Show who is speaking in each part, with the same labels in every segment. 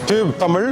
Speaker 1: Tube Tamil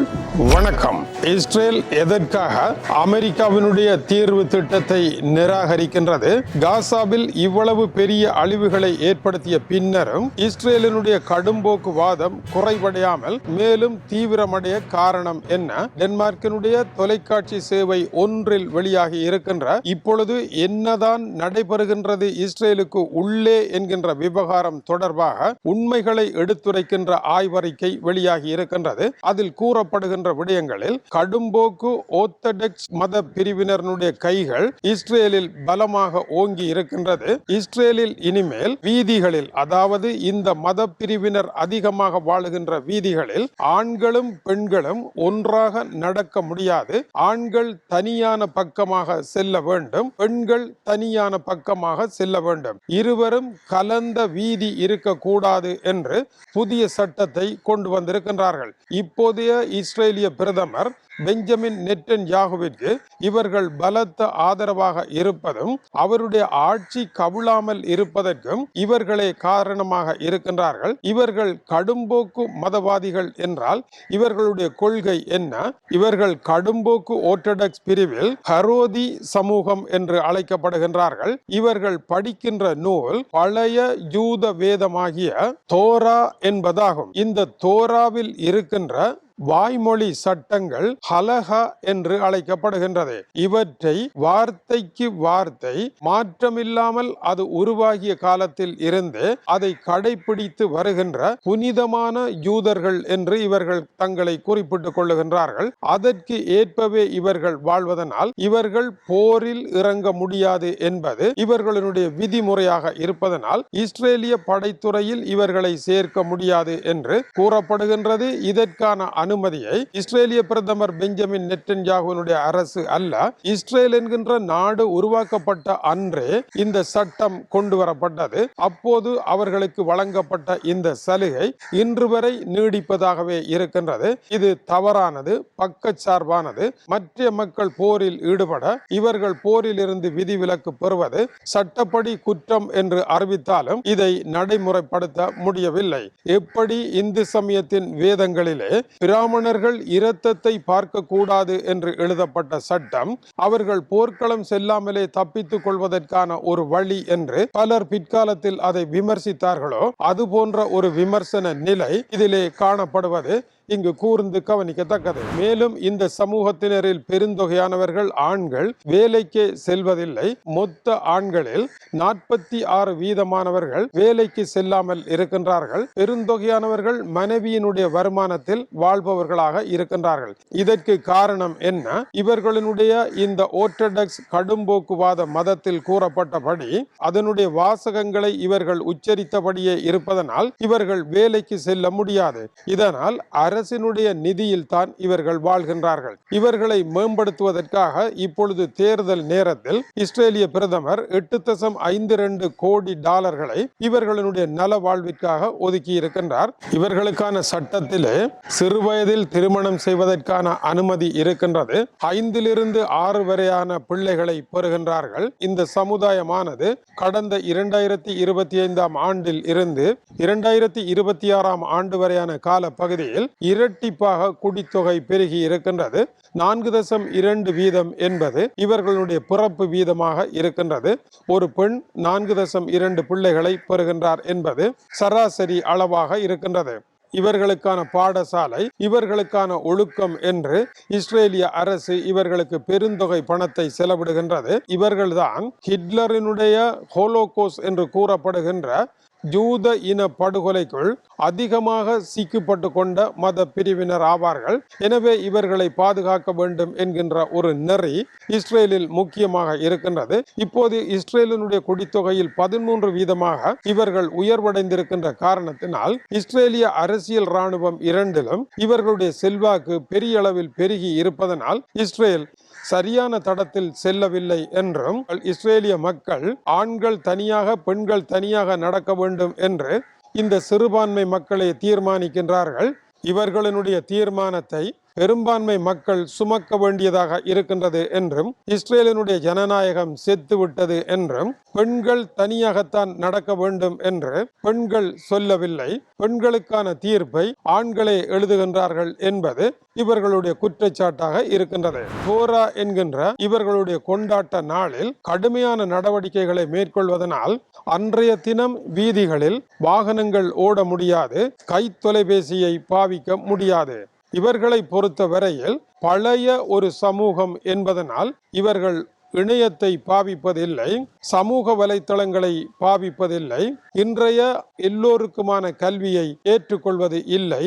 Speaker 1: வணக்கம். Israel எதற்காக அமெரிக்காவினுடைய தீர்வு திட்டத்தை நிராகரிக்கின்றது? காசாவில் இவ்வளவு பெரிய அழிவுகளை ஏற்படுத்திய பின்னரும் இஸ்ரேலினுடைய கடும்போக்கு வாதம் குறைவடையாமல் மேலும் தீவிரமடைய காரணம் என்ன? டென்மார்க்கினுடைய தொலைக்காட்சி சேவை ஒன்றில் வெளியாகி இருக்கின்ற இப்பொழுது என்னதான் நடைபெறுகின்றது இஸ்ரேலுக்கு உள்ளே என்கின்ற விவகாரம் தொடர்பாக உண்மைகளை எடுத்துரைக்கின்ற ஆய்வறிக்கை வெளியாகி இருக்கின்றது. அதில் கூறப்படுகின்ற விடயங்களில் கடும்போக்கு ஆர்த்தடாக்ஸ் மத பிரிவினருடைய கைகள் இஸ்ரேலில் பலமாக ஓங்கி இருக்கின்றது. இஸ்ரேலில் இனிமேல் வீதிகளில், அதாவது இந்த மத பிரிவினர் அதிகமாக வாழுகின்ற வீதிகளில் ஆண்களும் பெண்களும் ஒன்றாக நடக்க முடியாது. ஆண்கள் தனியான பக்கமாக செல்ல வேண்டும், பெண்கள் தனியான பக்கமாக செல்ல வேண்டும். இருவரும் கலந்த வீதி இருக்கக்கூடாது என்று புதிய சட்டத்தை கொண்டு வந்திருக்கின்றார்கள். இப்போதைய இஸ்ரேலிய பிரதமர் பெஞ்சமின் நெட்டன்யாகுவிற்கு இவர்கள் பலத்த ஆதரவாக இருப்பதும் அவருடைய ஆட்சி கவிழாமல் இருப்பதற்கும் இவர்களே காரணமாக இருக்கின்றார்கள். இவர்கள் கடும்போக்கு மதவாதிகள் என்றால் இவர்களுடைய கொள்கை என்ன? இவர்கள் கடும்போக்கு ஆர்த்தடாக்ஸ் பிரிவில் ஹரோதி சமூகம் என்று அழைக்கப்படுகின்றார்கள். இவர்கள் படிக்கின்ற நூல் பழைய யூத வேதமாகிய தோரா என்பதாகும். இந்த தோராவில் இருக்கின்ற வாய்மொழி சட்டங்கள் ஹலஹா என்று அழைக்கப்படுகின்றது. இவற்றை வார்த்தைக்கு வார்த்தை மாற்றமில்லாமல் அது உருவாகிய காலத்தில் இருந்து அதை கடைபிடித்து வருகின்ற புனிதமான யூதர்கள் என்று இவர்கள் தங்களை குறிப்பிட்டுக் கொள்ளுகின்றார்கள். அதற்கு ஏற்பவே இவர்கள் வாழ்வதனால் இவர்கள் போரில் இறங்க முடியாது என்பது இவர்களுடைய விதிமுறையாக இருப்பதனால் இஸ்ரேலிய படைத்துறையில் இவர்களை சேர்க்க முடியாது என்று கூறப்படுகின்றது. இதற்கான அனுமதியை இஸ்ரேலிய பிரதமர் பெஞ்சமின் நெட்டன்யாகுவினுடைய அரசு அல்ல, இஸ்ரேல் என்கின்ற நாடு உருவாக்கப்பட்ட அன்றே இந்த சட்டம் கொண்டு வரப்பட்டது. அப்போது அவர்களுக்கு வழங்கப்பட்ட இந்த சலுகை இன்று வரை நீடிப்பதாகவே இருக்கின்றது. இது தவறானது, பக்கச்சார்பானது. மற்ற மக்கள் போரில் ஈடுபட இவர்கள் போரில் இருந்து விதிவிலக்கு பெறுவது சட்டப்படி குற்றம் என்று அறிவித்தாலும் இதை நடைமுறைப்படுத்த முடியவில்லை. எப்படி இந்து சமயத்தின் வேதங்களிலே பிராமணர்கள் இரத்தத்தை பார்க்க கூடாது என்று எழுதப்பட்ட சட்டம் அவர்கள் போர்க்களம் செல்லாமலே தப்பித்துக் கொள்வதற்கான ஒரு வழி என்று பலர் பிற்காலத்தில் அதை விமர்சித்தார்களோ அது போன்ற ஒரு விமர்சன நிலை இதிலே காணப்படுவது இங்கு கூர்ந்து கவனிக்கத்தக்கது. மேலும் இந்த சமூகத்தினரில் பெருந்தொகையானவர்கள் ஆண்கள் வேலைக்கு செல்வதில்லை. மொத்த ஆண்களில் 46% வேலைக்கு செல்லாமல் இருக்கின்றார்கள். பெருந்தொகையானவர்கள் மனைவியினுடைய வருமானத்தில் வாழ்பவர்களாக இருக்கின்றார்கள். இதற்கு காரணம் என்ன? இவர்களுடைய இந்த ஆர்த்தடாக்ஸ் கடும்போக்குவாத மதத்தில் கூறப்பட்டபடி அதனுடைய வாசகங்களை இவர்கள் உச்சரித்தபடியே இருப்பதனால் இவர்கள் வேலைக்கு செல்ல முடியாது. இதனால் அரசினுடைய நிதியில் தான் இவர்கள் வாழ்கின்றார்கள். இவர்களை மேம்படுத்துவதற்காக இப்பொழுது தேர்தல் நேரத்தில் இஸ்ரேலிய பிரதமர் 8.52 கோடி டாலர்களை இவர்களுடைய நல வாழ்விற்காக ஒதுக்கி இருக்கின்றார். இவர்களுக்கான சட்டத்திலே சிறுவயதில் திருமணம் செய்வதற்கான அனுமதி இருக்கின்றது. 5 to 6 வரையான பிள்ளைகளை பெறுகின்றார்கள். இந்த சமுதாயமானது கடந்த 2025 ஆண்டில் இருந்து 2026 ஆண்டு வரையான கால பகுதியில் இரட்டிப்பாக குடித்தொகை பெருகி இருக்கின்றது. 4.2% என்பது இவர்களுடைய பிறப்பு வீதமாக இருக்கின்றது. ஒரு பெண் 4.2 பிள்ளைகளை பெறுகின்றார் என்பது சராசரி அளவாக இருக்கின்றது. இவர்களுக்கான பாடசாலை, இவர்களுக்கான ஒழுக்கம் என்று இஸ்ரேலிய அரசு இவர்களுக்கு பெருந்தொகை பணத்தை செலவிடுகின்றது. இவர்கள்தான் ஹிட்லரினுடைய ஹோலோகோஸ்ட் என்று கூறப்படுகின்ற யூத இன படுகொலைக்குள் அதிகமாக சிக்கப்பட்டு கொண்ட மத பிரிவினர் ஆவார்கள். எனவே இவர்களை பாதுகாக்க வேண்டும் என்கின்ற ஒரு நெறி இஸ்ரேலில் முக்கியமாக இருக்கின்றது. இப்போது இஸ்ரேலினுடைய குடித்தொகையில் 13% இவர்கள் உயர்வடைந்திருக்கின்ற காரணத்தினால் இஸ்ரேலிய அரசியல் ராணுவம் இரண்டிலும் இவர்களுடைய செல்வாக்கு பெரிய அளவில் பெருகி இருப்பதனால் இஸ்ரேல் சரியான தடத்தில் செல்லவில்லை என்றும் இஸ்ரேலிய மக்கள் ஆண்கள் தனியாக பெண்கள் தனியாக நடக்க வேண்டும் என்று இந்த சிறுபான்மை மக்களை தீர்மானிக்கின்றார்கள். இவர்களுடைய தீர்மானத்தை பெரும்பான்மை மக்கள் சுமக்க வேண்டியதாக இருக்கின்றது என்றும், இஸ்ரேலினுடைய ஜனநாயகம் செத்துவிட்டது என்றும், பெண்கள் தனியாகத்தான் நடக்க வேண்டும் என்று பெண்கள் சொல்லவில்லை, பெண்களுக்கான தீர்ப்பை ஆண்களே எழுதுகின்றார்கள் என்பது இவர்களுடைய குற்றச்சாட்டாக இருக்கின்றது. தோரா என்கின்ற இவர்களுடைய கொண்டாட்ட நாளில் கடுமையான நடவடிக்கைகளை மேற்கொள்வதனால் அன்றைய தினம் வீதிகளில் வாகனங்கள் ஓட முடியாது, கை தொலைபேசியை பாவிக்க முடியாது. இவர்களை பொறுத்த வரையில் பழைய ஒரு சமூகம் என்பதனால் இவர்கள் இணையத்தை பாவிப்பதில்லை, சமூக வலைத்தளங்களை பாவிப்பதில்லை, இன்றைய எல்லோருக்குமான கல்வியை ஏற்றுக்கொள்வது இல்லை,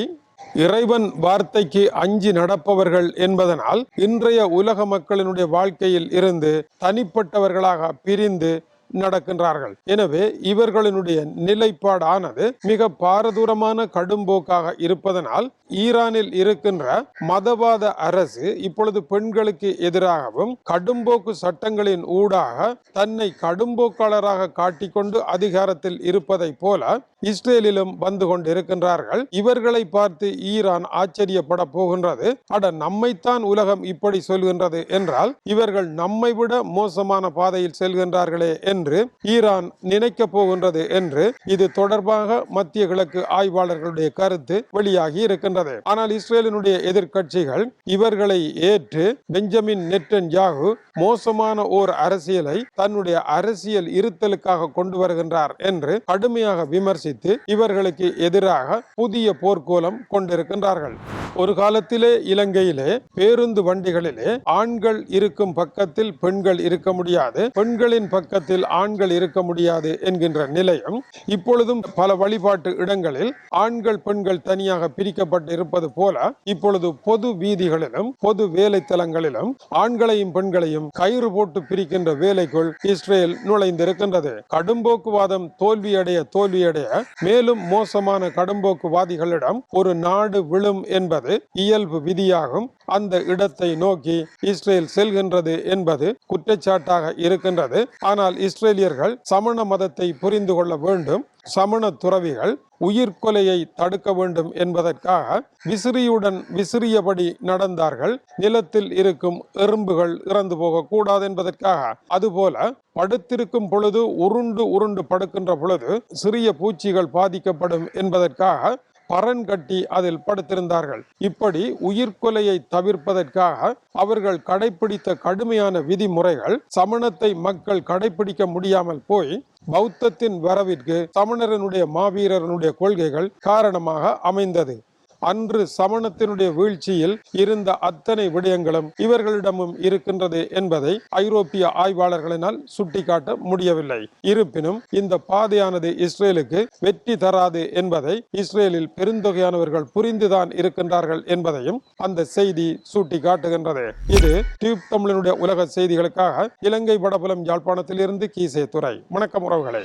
Speaker 1: இறைவன் வார்த்தைக்கு அஞ்சி நடப்பவர்கள் என்பதனால் இன்றைய உலக மக்களினுடைய வாழ்க்கையில் இருந்து தனிப்பட்டவர்களாக பிரிந்து நடக்கின்றார்கள். எனவே இவர்களினுடைய நிலைப்பாடானது மிக பாரதூரமான கடும்போக்காக இருப்பதனால் ஈரானில் இருக்கின்ற மதவாத அரசு இப்பொழுது பெண்களுக்கு எதிராகவும் கடும்போக்கு சட்டங்களின் ஊடாக தன்னை கடும்போக்காளராக காட்டிக்கொண்டு அதிகாரத்தில் இருப்பதை போல இஸ்ரேலிலும் வந்து கொண்டிருக்கின்றார்கள். இவர்களை பார்த்து ஈரான் ஆச்சரியப்பட போகின்றது. அட, நம்மைத்தான் உலகம் இப்படி சொல்கின்றது என்றால் இவர்கள் நம்மை விட மோசமான பாதையில் செல்கின்றார்களே என்று ஈரான் நினைக்க போகின்றது என்று இது தொடர்பாக மத்திய கிழக்கு ஆய்வாளர்களுடைய கருத்து வெளியாகி இருக்கின்றது. ஆனால் இஸ்ரேலினுடைய எதிர்க்கட்சிகள் இவர்களை ஏற்று பெஞ்சமின் நெட்டன்யாகு மோசமான ஓர் அரசியலை தன்னுடைய அரசியல் இருத்தலுக்காக கொண்டு வருகின்றார் என்று கடுமையாக விமர்சித்து இவர்களுக்கு எதிராக புதிய போர்க்கோலம் கொண்டிருக்கின்றார்கள். ஒரு காலத்திலே இலங்கையிலே பேருந்து வண்டிகளிலே ஆண்கள் இருக்கும் பக்கத்தில் பெண்கள் இருக்க முடியாது, பெண்களின் பக்கத்தில் ஆண்கள் இருக்க முடியாது என்கின்ற நிலையம் இப்பொழுதும் பல வழிபாட்டு இடங்களில் ஆண்கள் பெண்கள் தனியாக பிரிக்கப்பட்டு இருப்பது போல இப்பொழுது பொது வீதிகளிலும் பொது வேலைத்தலங்களிலும் ஆண்களையும் பெண்களையும் கயிறு போட்டு பிரிக்கின்ற வேலைக்குள் இஸ்ரேல் நுழைந்திருக்கின்றது. கடும்போக்குவாதம் தோல்வியடைய மேலும் மோசமான கடும்போக்குவாதிகளிடம் ஒரு நாடு விழும் என்பது இயல்பு விதியாகும். அந்த இடத்தை நோக்கி இஸ்ரேல் செல்கின்றது என்பது குற்றச்சாட்டாக இருக்கின்றது. ஆனால் இஸ்ரேலியர்கள் சமண மதத்தை புரிந்து கொள்ள வேண்டும். சமண துறவிகள் உயிர்கொலையை தடுக்க வேண்டும் என்பதற்காக விசிறியுடன் விசிறியபடி நடந்தார்கள். நிலத்தில் இருக்கும் எறும்புகள் இறந்து போக கூடாது என்பதற்காக. அதுபோல படுத்திருக்கும் பொழுது உருண்டு படுக்கின்ற பொழுது சிறிய பூச்சிகள் பாதிக்கப்படும் என்பதற்காக பரன் கட்டி அதில் படுத்திருந்தார்கள். இப்படி உயிர்கொலையை தவிர்ப்பதற்காக அவர்கள் கடைபிடித்த கடுமையான விதிமுறைகள் சமணத்தை மக்கள் கடைபிடிக்க முடியாமல் போய் பௌத்தத்தின் வரவிற்கு சமணரனுடைய மாவீரனுடைய கொள்கைகள் காரணமாக அமைந்தது. அன்று சமணத்தினுடைய வீழ்ச்சியில் இருந்த அத்தனை விடயங்களும் இவர்களிடமும் இருக்கின்றது என்பதை ஐரோப்பிய ஆய்வாளர்களினால் சுட்டிக்காட்ட முடியவில்லை. இருப்பினும் இந்த பாதையானது இஸ்ரேலுக்கு வெற்றி தராது என்பதை இஸ்ரேலில் பெருந்தொகையானவர்கள் புரிந்துதான் இருக்கின்றார்கள் என்பதையும் அந்த செய்தி சுட்டிக்காட்டுகின்றது. இது டியூப் தமிழனுடைய உலக செய்திகளுக்காக இலங்கை வடபுலம் யாழ்ப்பாணத்திலிருந்து கீசே துரை. வணக்கம் உறவுகளே.